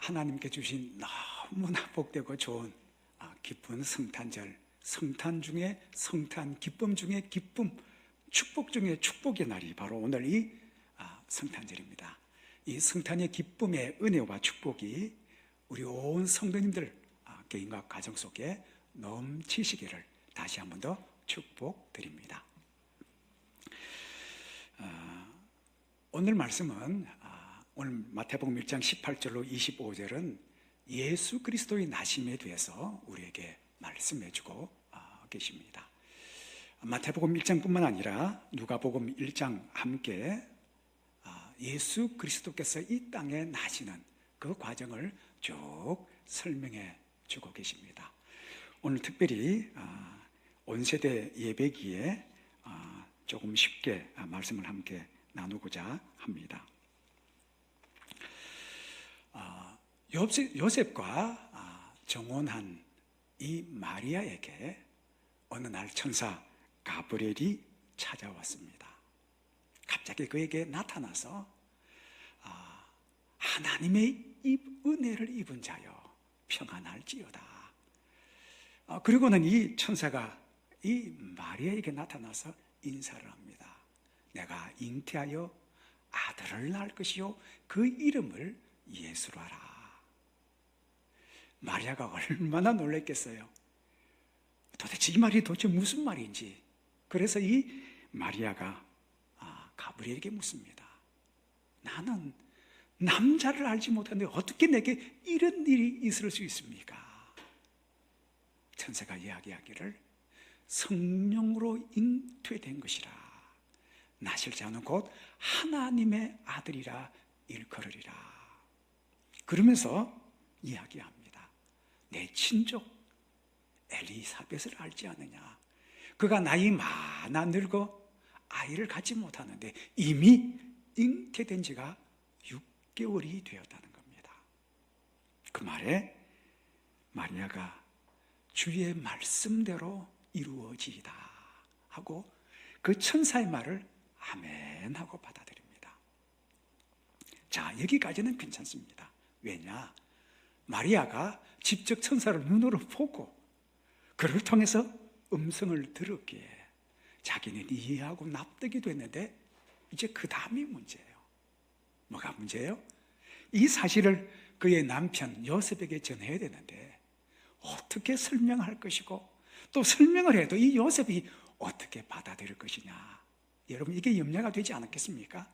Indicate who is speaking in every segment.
Speaker 1: 하나님께 주신 너무나 복되고 좋은 기쁜 성탄절, 성탄 중에 성탄, 기쁨 중에 기쁨, 축복 중에 축복의 날이 바로 오늘 이 성탄절입니다. 이 성탄의 기쁨의 은혜와 축복이 우리 온 성도님들 개인과 가정 속에 넘치시기를 다시 한 번 더 축복드립니다. 오늘 말씀은 오늘 마태복음 1장 18절로 25절은 예수 그리스도의 나심에 대해서 우리에게 말씀해 주고 계십니다. 마태복음 1장뿐만 아니라 누가복음 1장 함께 예수 그리스도께서 이 땅에 나시는 그 과정을 쭉 설명해 주고 계십니다. 오늘 특별히 온세대 예배기에 조금 쉽게 말씀을 함께 나누고자 합니다. 요셉과 정혼한 이 마리아에게 어느 날 천사 가브리엘이 찾아왔습니다. 갑자기 그에게 나타나서 하나님의 은혜를 입은 자여 평안할지어다. 그리고는 이 천사가 이 마리아에게 나타나서 인사를 합니다. 내가 잉태하여 아들을 낳을 것이요 그 이름을 예수로 하라. 마리아가 얼마나 놀랐겠어요. 도대체 이 말이 도대체 무슨 말인지. 그래서 이 마리아가 가브리엘에게 묻습니다. 나는 남자를 알지 못하는데 어떻게 내게 이런 일이 있을 수 있습니까? 천사가 이야기하기를 성령으로 잉태된 것이라. 나실 자는 곧 하나님의 아들이라 일컬으리라. 그러면서 이야기합니다. 내 친족 엘리사벳을 알지 않느냐? 그가 나이 많아 늙어 아이를 갖지 못하는데 이미 잉태된 지가 6개월이 되었다는 겁니다. 그 말에 마리아가 주의 말씀대로 이루어지이다 하고 그 천사의 말을 아멘 하고 받아들입니다. 자, 여기까지는 괜찮습니다. 왜냐? 마리아가 직접 천사를 눈으로 보고 그를 통해서 음성을 들었기에 자기는 이해하고 납득이 됐는데 이제 그 다음이 문제예요. 뭐가 문제예요? 이 사실을 그의 남편 요셉에게 전해야 되는데 어떻게 설명할 것이고 또 설명을 해도 이 요셉이 어떻게 받아들일 것이냐. 여러분 이게 염려가 되지 않았겠습니까?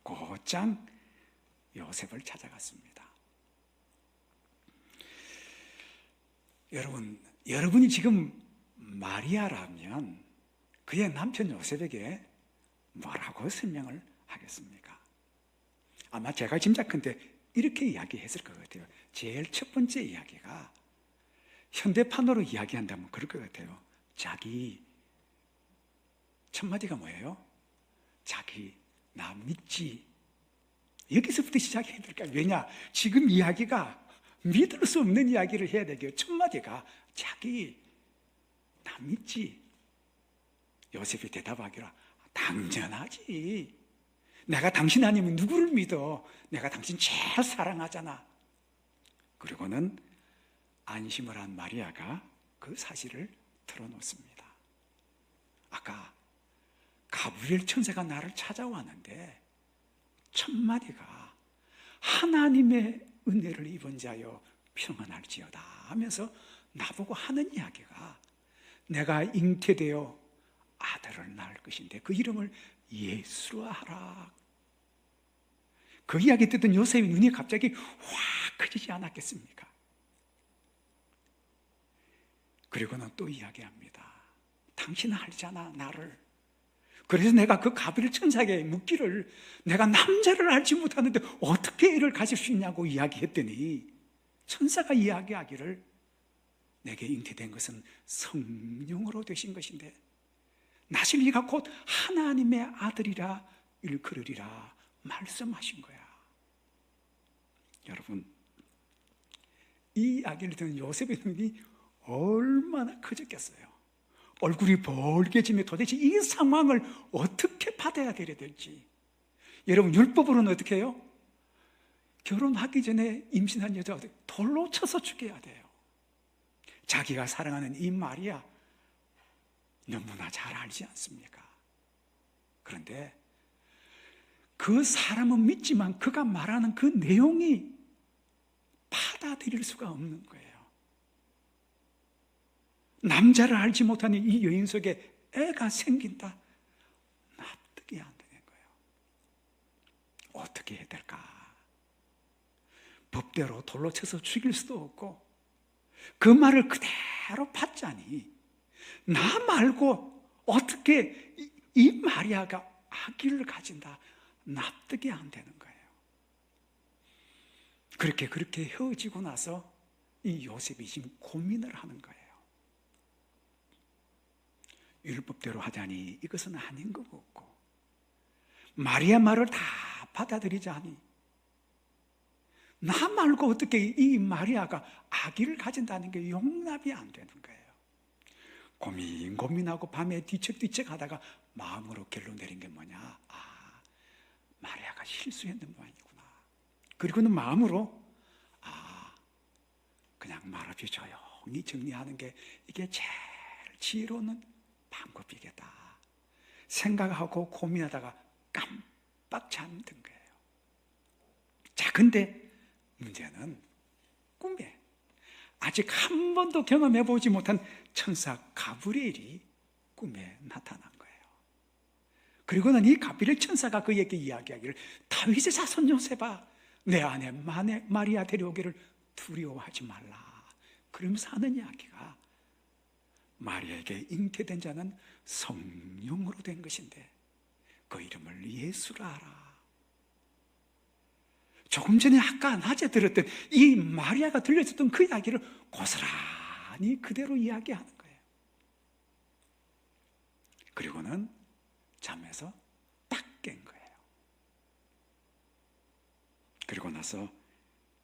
Speaker 1: 곧장 요셉을 찾아갔습니다. 여러분이 지금 마리아라면 그의 남편 요셉에게 뭐라고 설명을 하겠습니까? 아마 제가 짐작컨대 이렇게 이야기했을 것 같아요. 제일 첫 번째 이야기가 현대판으로 이야기한다면 그럴 것 같아요. 자기 첫 마디가 뭐예요? 자기 나 믿지. 여기서부터 시작해야 될까요? 왜냐? 지금 이야기가 믿을 수 없는 이야기를 해야 되겠죠. 첫 마디가 자기 나 믿지. 요셉이 대답하기로 당연하지. 내가 당신 아니면 누구를 믿어? 내가 당신 제일 사랑하잖아. 그리고는 안심을 한 마리아가 그 사실을 털어놓습니다. 아까 가브리엘 천사가 나를 찾아왔는데 첫 마디가 하나님의 은혜를 입은 자여 평안할지어다 하면서 나보고 하는 이야기가 내가 잉태되어 아들을 낳을 것인데 그 이름을 예수로 하라. 그 이야기 듣던 요셉의 눈이 갑자기 확 커지지 않았겠습니까? 그리고는 또 이야기합니다. 당신 알잖아 나를. 그래서 내가 그 가브리엘 천사에게 묻기를 내가 남자를 알지 못하는데 어떻게 애를 가질 수 있냐고 이야기했더니 천사가 이야기하기를 내게 잉태된 것은 성령으로 되신 것인데 나실 이가 곧 하나님의 아들이라 일컬으리라 말씀하신 거야. 여러분 이 이야기를 듣는 요셉의 눈이 얼마나 커졌겠어요. 얼굴이 벌개지며 도대체 이 상황을 어떻게 받아야 될지. 여러분 율법으로는 어떻게 해요? 결혼하기 전에 임신한 여자가 돌로 쳐서 죽여야 돼요. 자기가 사랑하는 이 마리아 너무나 잘 알지 않습니까? 그런데 그 사람은 믿지만 그가 말하는 그 내용이 받아들일 수가 없는 거예요. 남자를 알지 못하는 이 여인 속에 애가 생긴다. 납득이 안 되는 거예요. 어떻게 해야 될까? 법대로 돌로 쳐서 죽일 수도 없고 그 말을 그대로 받자니 나 말고 어떻게 이 마리아가 아기를 가진다. 납득이 안 되는 거예요. 그렇게 헤어지고 나서 이 요셉이 지금 고민을 하는 거예요. 율법대로 하자니 이것은 아닌 것 같고 마리아 말을 다 받아들이자니 나 말고 어떻게 이 마리아가 아기를 가진다는 게 용납이 안 되는 거예요. 고민하고 밤에 뒤척뒤척 하다가 마음으로 결론 내린 게 뭐냐? 마리아가 실수했는 모양이구나. 그리고는 마음으로 그냥 말 없이 조용히 정리하는 게 이게 제일 지혜로운 방법이겠다 생각하고 고민하다가 깜빡 잠든 거예요. 자, 근데 문제는 꿈에 아직 한 번도 경험해보지 못한 천사 가브리엘이 꿈에 나타난 거예요. 그리고는 이 가브리엘 천사가 그에게 이야기하기를 다윗의 자손 요셉아 내 아내 마리아 데려오기를 두려워하지 말라. 그러면서 하는 이야기가 마리아에게 잉태된 자는 성령으로 된 것인데 그 이름을 예수라 하라. 조금 전에 아까 낮에 들었던 이 마리아가 들려줬던 그 이야기를 고스란히 그대로 이야기하는 거예요. 그리고는 잠에서 딱 깬 거예요. 그리고 나서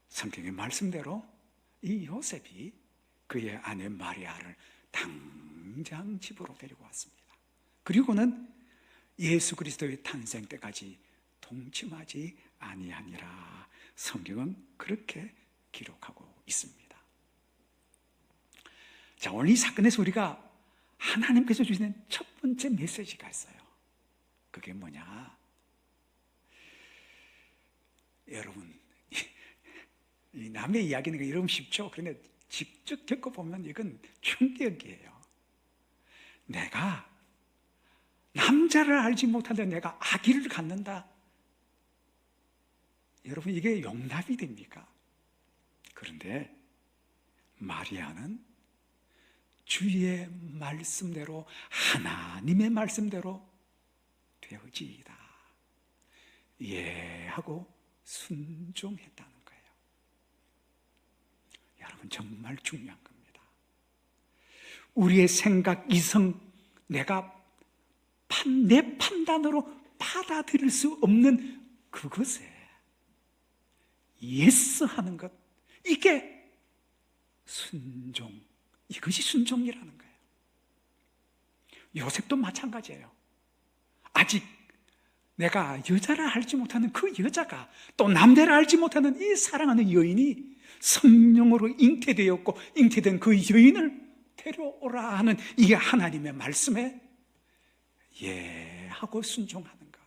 Speaker 1: 성경의 말씀대로 이 요셉이 그의 아내 마리아를 당장 집으로 데리고 왔습니다. 그리고는 예수 그리스도의 탄생 때까지 동침하지 아니하니라. 성경은 그렇게 기록하고 있습니다. 자, 오늘 이 사건에서 우리가 하나님께서 주시는 첫 번째 메시지가 있어요. 그게 뭐냐? 여러분, 이 남의 이야기는 여러분 쉽죠? 그런데 직접 겪어보면 이건 충격이에요. 내가 남자를 알지 못하는데 내가 아기를 갖는다. 여러분, 이게 용납이 됩니까? 그런데 마리아는 주의 말씀대로 하나님의 말씀대로 되어지이다. 예 하고 순종했다는 거예요. 여러분, 정말 중요한 겁니다. 우리의 생각, 이성, 내가 내 판단으로 받아들일 수 없는 그것에 예스 하는 것, 이게 순종, 이것이 순종이라는 거예요. 요셉도 마찬가지예요. 아직 내가 여자를 알지 못하는 그 여자가 또 남자를 알지 못하는 이 사랑하는 여인이 성령으로 잉태되었고 잉태된 그 여인을 데려오라 하는 이게 하나님의 말씀에 예하고 순종하는 것.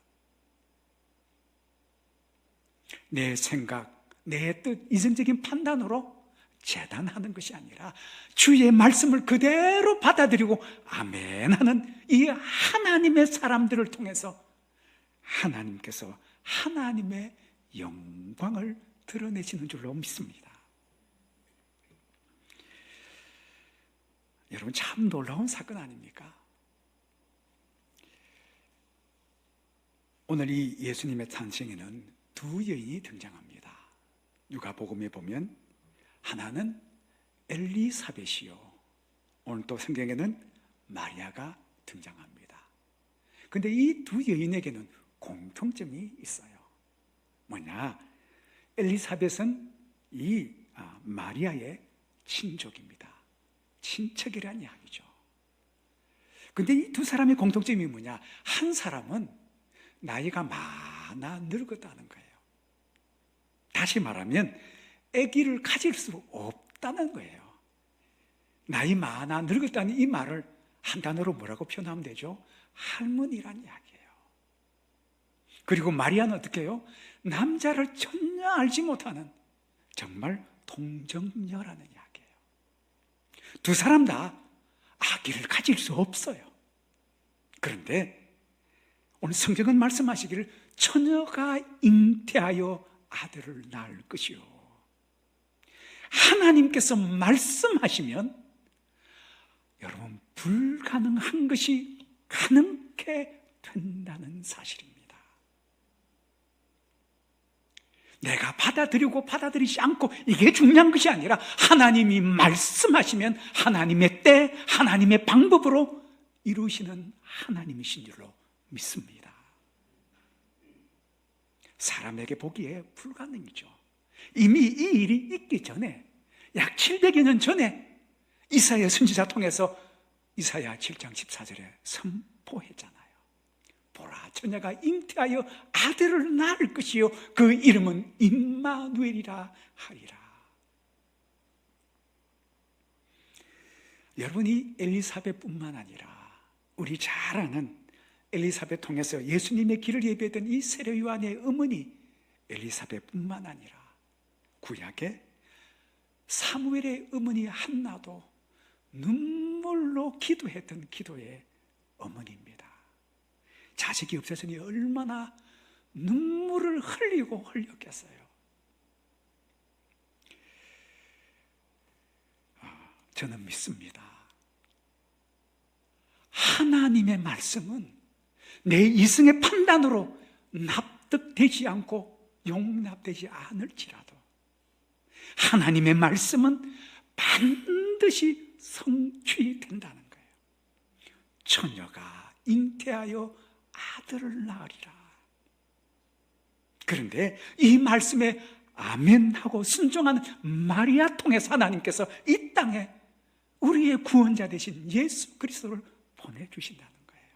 Speaker 1: 내 생각, 내 뜻, 이성적인 판단으로 재단하는 것이 아니라 주의 말씀을 그대로 받아들이고 아멘 하는 이 하나님의 사람들을 통해서 하나님께서 하나님의 영광을 드러내시는 줄로 믿습니다. 여러분, 참 놀라운 사건 아닙니까? 오늘 이 예수님의 탄생에는 두 여인이 등장합니다. 누가복음에 보면 하나는 엘리사벳이요, 오늘 또 성경에는 마리아가 등장합니다. 그런데 이 두 여인에게는 공통점이 있어요. 뭐냐? 엘리사벳은 이 마리아의 친족입니다. 친척이라는 이야기죠. 그런데 이 두 사람의 공통점이 뭐냐? 한 사람은 나이가 많아 늙었다는 거예요. 다시 말하면 아기를 가질 수 없다는 거예요. 나이 많아 늙었다는 이 말을 한 단어로 뭐라고 표현하면 되죠? 할머니란 이야기예요. 그리고 마리아는 어떻게 해요? 남자를 전혀 알지 못하는 정말 동정녀라는 이야기예요. 두 사람 다 아기를 가질 수 없어요. 그런데 오늘 성경은 말씀하시기를 처녀가 잉태하여 아들을 낳을 것이요. 하나님께서 말씀하시면 여러분 불가능한 것이 가능케 된다는 사실입니다. 내가 받아들이고 받아들이지 않고 이게 중요한 것이 아니라 하나님이 말씀하시면 하나님의 때, 하나님의 방법으로 이루시는 하나님이신 줄로 믿습니다. 사람에게 보기에 불가능이죠. 이미 이 일이 있기 전에 약 700여 년 전에 이사야 선지자 통해서 이사야 7장 14절에 선포했잖아요. 보라, 처녀가 잉태하여 아들을 낳을 것이요 그 이름은 임마누엘이라 하리라. 여러분이 엘리사벳뿐만 아니라 우리 잘 아는 엘리사벳 통해서 예수님의 길을 예비했던 이 세례 요한의 어머니 엘리사벳뿐만 아니라 구약에 사무엘의 어머니 한나도 눈물로 기도했던 기도의 어머니입니다. 자식이 없어서니 얼마나 눈물을 흘리고 흘렸겠어요. 저는 믿습니다. 하나님의 말씀은 내 이성의 판단으로 납득되지 않고 용납되지 않을지라도 하나님의 말씀은 반드시 성취된다는 거예요. 처녀가 잉태하여 아들을 낳으리라. 그런데 이 말씀에 아멘하고 순종하는 마리아 통해서 하나님께서 이 땅에 우리의 구원자 되신 예수 그리스도를 보내주신다는 거예요.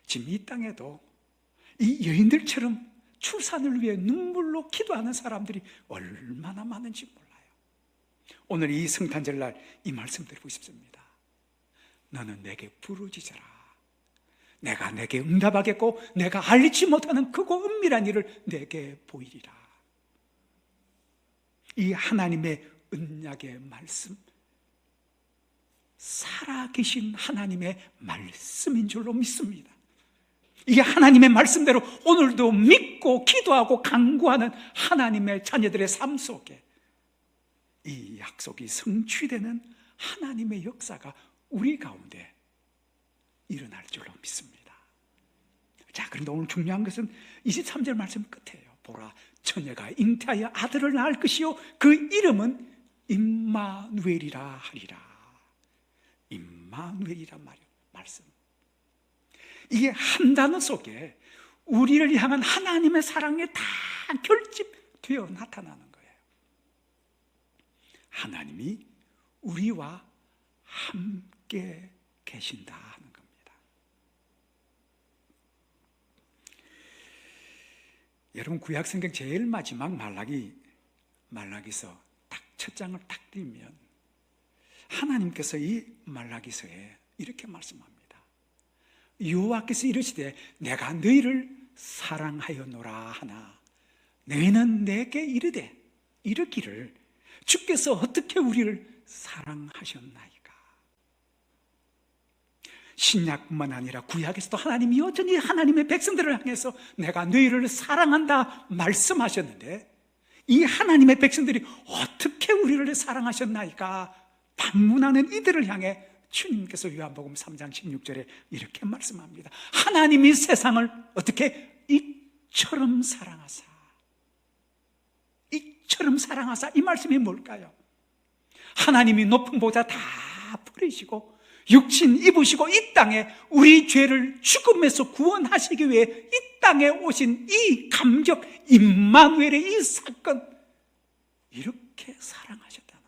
Speaker 1: 지금 이 땅에도 이 여인들처럼 출산을 위해 눈물로 기도하는 사람들이 얼마나 많은지 몰라요. 오늘 이 성탄절날 이 말씀 드리고 싶습니다. 너는 내게 부르짖어라. 내가 내게 응답하겠고 내가 알리지 못하는 크고 은밀한 일을 내게 보이리라. 이 하나님의 언약의 말씀, 살아계신 하나님의 말씀인 줄로 믿습니다. 이 하나님의 말씀대로 오늘도 믿고 기도하고 간구하는 하나님의 자녀들의 삶 속에 이 약속이 성취되는 하나님의 역사가 우리 가운데 일어날 줄로 믿습니다. 자, 그런데 오늘 중요한 것은 23절 말씀 끝이에요. 보라, 처녀가 잉태하여 아들을 낳을 것이요 그 이름은 임마누엘이라 하리라. 임마누엘이란 말씀. 이게 한 단어 속에 우리를 향한 하나님의 사랑이 다 결집되어 나타나는 거예요. 하나님이 우리와 함께 계신다 하는 겁니다. 여러분 구약 성경 제일 마지막 말라기서 딱 첫 장을 딱 띄면 하나님께서 이 말라기서에 이렇게 말씀합니다. 여호와께서 이르시되 내가 너희를 사랑하였노라 하나 너희는 내게 이르기를 주께서 어떻게 우리를 사랑하셨나이까. 신약뿐만 아니라 구약에서도 하나님이 여전히 하나님의 백성들을 향해서 내가 너희를 사랑한다 말씀하셨는데 이 하나님의 백성들이 어떻게 우리를 사랑하셨나이까 반문하는 이들을 향해 주님께서 요한복음 3장 16절에 이렇게 말씀합니다. 하나님이 세상을 어떻게 이처럼 사랑하사. 이처럼 사랑하사. 이 말씀이 뭘까요? 하나님이 높은 보좌 다 버리시고 육신 입으시고 이 땅에 우리 죄를 죽음에서 구원하시기 위해 이 땅에 오신 이 감격 임마누엘의 이 사건, 이렇게 사랑하셨다는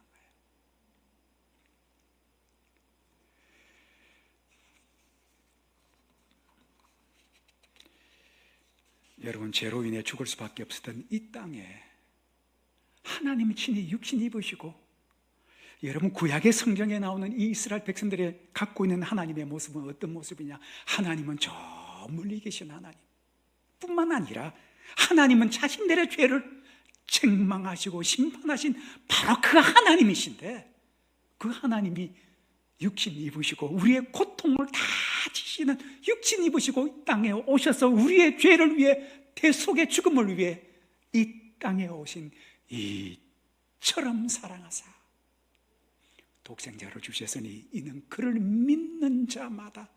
Speaker 1: 거예요. 여러분, 죄로 인해 죽을 수밖에 없었던 이 땅에 하나님이 친히 육신 입으시고, 여러분, 구약의 성경에 나오는 이 이스라엘 백성들이 갖고 있는 하나님의 모습은 어떤 모습이냐? 하나님은 저 멀리 계신 하나님 뿐만 아니라 하나님은 자신들의 죄를 책망하시고 심판하신 바로 그 하나님이신데, 그 하나님이 육신 입으시고 우리의 고통을 다 지시는 육신 입으시고 이 땅에 오셔서 우리의 죄를 위해, 대속의 죽음을 위해 이 땅에 오신 이처럼 사랑하사 독생자를 주셨으니 이는 그를 믿는 자마다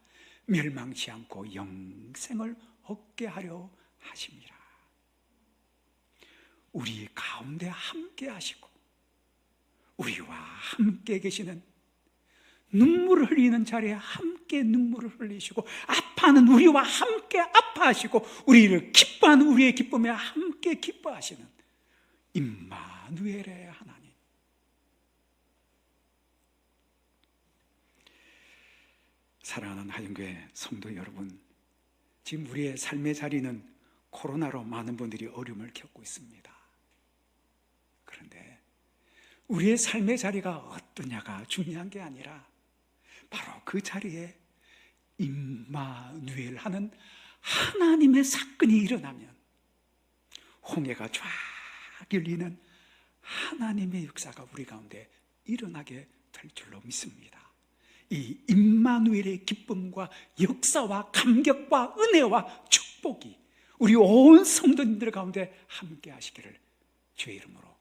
Speaker 1: 멸망치 않고 영생을 얻게 하려 하심이라. 우리 가운데 함께 하시고 우리와 함께 계시는, 눈물을 흘리는 자리에 함께 눈물을 흘리시고, 아파하는 우리와 함께 아파하시고, 우리를 기뻐하는 우리의 기쁨에 함께 기뻐하시는 임마누엘의 하나님. 사랑하는 하영교회 성도 여러분, 지금 우리의 삶의 자리는 코로나로 많은 분들이 어려움을 겪고 있습니다. 그런데 우리의 삶의 자리가 어떠냐가 중요한 게 아니라 바로 그 자리에 임마누엘 하는 하나님의 사건이 일어나면 홍해가 쫙 열리는 하나님의 역사가 우리 가운데 일어나게 될 줄로 믿습니다. 이 임마누엘의 기쁨과 역사와 감격과 은혜와 축복이 우리 온 성도님들 가운데 함께 하시기를 주의 이름으로